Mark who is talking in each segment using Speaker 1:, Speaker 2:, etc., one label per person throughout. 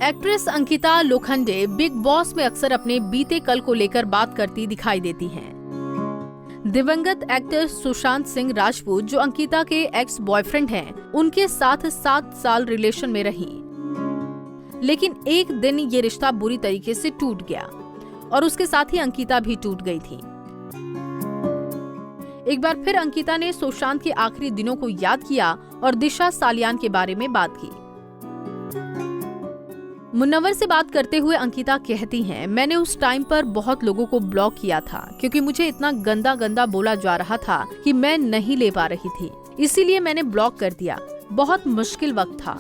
Speaker 1: Actress Ankita Lokhande big boss में अक्सर अपने बीते कल को लेकर बात करती दिखाई देती हैं। दिवंगत एक्टर सुशांत सिंह राजपूत, जो अंकिता के एक्स बॉयफ्रेंड हैं, उनके साथ 7 साल रिलेशन में रही। लेकिन एक दिन ये रिश्ता बुरी तरीके से टूट गया और उसके साथ ही अंकिता भी टूट गई थी। एक बार फिर अंकिता ने सुशांत के आखिरी दिनों को याद किया और दिशा सालियान के बारे में बात की। मुन्नवर से बात करते हुए अंकिता कहती हैं, मैंने उस टाइम पर बहुत लोगों को ब्लॉक किया था क्योंकि मुझे इतना गंदा बोला जा रहा था कि मैं नहीं ले पा रही थी, इसीलिए मैंने ब्लॉक कर दिया। बहुत मुश्किल वक्त था,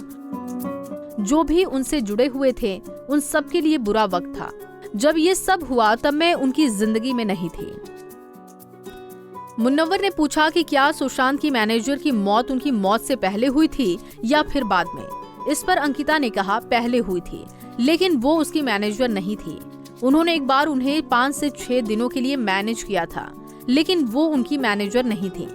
Speaker 1: जो भी उनसे जुड़े हुए थे उन सब के लिए बुरा वक्त था। जब ये सब हुआ तब मैं उनकी जिंदगी में नहीं थी। मुन्नवर ने पूछा कि क्या सुशांत की मैनेजर की मौत उनकी मौत से पहले हुई थी या फिर बाद में। इस पर अंकिता ने कहा पहले हुई थी, लेकिन वो उसकी मैनेजर नहीं थी। उन्होंने एक बार उन्हें 5 से 6 दिनों के लिए मैनेज किया था, लेकिन वो उनकी मैनेजर नहीं थी।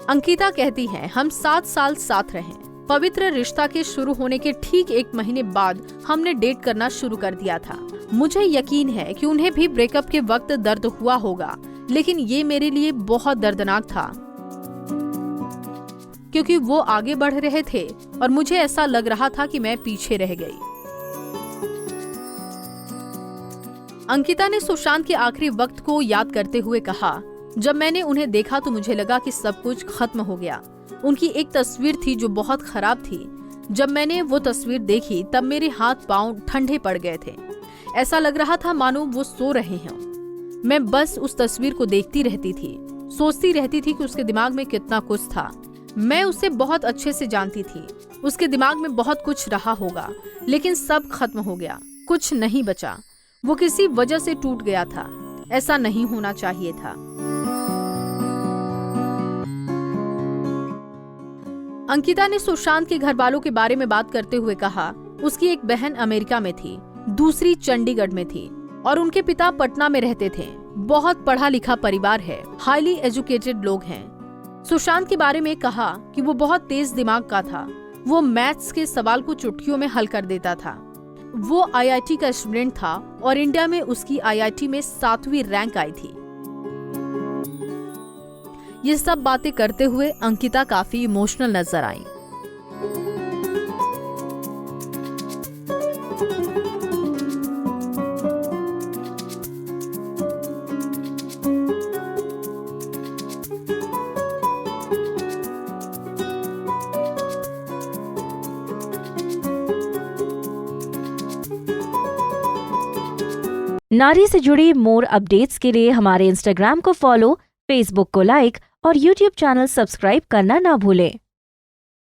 Speaker 1: अंकिता कहती है, हम 7 साल साथ रहे। पवित्र रिश्ता के शुरू होने के ठीक 1 महीने बाद हमने डेट करना शुरू कर दिया था। मुझे यकीन है कि उन्हें भी ब्रेकअप के वक्त दर्द हुआ होगा, लेकिन ये मेरे लिए बहुत दर्दनाक था क्योंकि वो आगे बढ़ रहे थे और मुझे ऐसा लग रहा था कि मैं पीछे रह गई। अंकिता ने सुशांत के आखिरी वक्त को याद करते हुए कहा, जब मैंने उन्हें देखा तो मुझे लगा कि सब कुछ खत्म हो गया। उनकी एक तस्वीर थी जो बहुत खराब थी। जब मैंने वो तस्वीर देखी तब मेरे हाथ पांव ठंडे पड़ गए थे। ऐसा लग रहा था मानो वो सो रहे हैं। मैं बस उस तस्वीर को देखती रहती थी, सोचती रहती थी कि उसके दिमाग में कितना कुछ था। मैं उसे बहुत अच्छे से जानती थी, उसके दिमाग में बहुत कुछ रहा होगा, लेकिन सब खत्म हो गया, कुछ नहीं बचा। वो किसी वजह से टूट गया था, ऐसा नहीं होना चाहिए था। अंकिता ने सुशांत के घर वालों के बारे में बात करते हुए कहा, उसकी एक बहन अमेरिका में थी, दूसरी चंडीगढ़ में थी और उनके पिता पटना में रहते थे। बहुत पढ़ा लिखा परिवार है, हाईली एजुकेटेड लोग हैं। सुशांत के बारे में कहा कि वो बहुत तेज दिमाग का था। वो मैथ्स के सवाल को चुटकियों में हल कर देता था। वो आईआईटी का स्टूडेंट था और इंडिया में उसकी आईआईटी में 7वीं रैंक आई थी। ये सब बातें करते हुए अंकिता काफी इमोशनल नजर आई।
Speaker 2: नारी से जुड़ी मोर अपडेट्स के लिए हमारे इंस्टाग्राम को फॉलो, फेसबुक को लाइक और यूट्यूब चैनल सब्सक्राइब करना ना भूलें।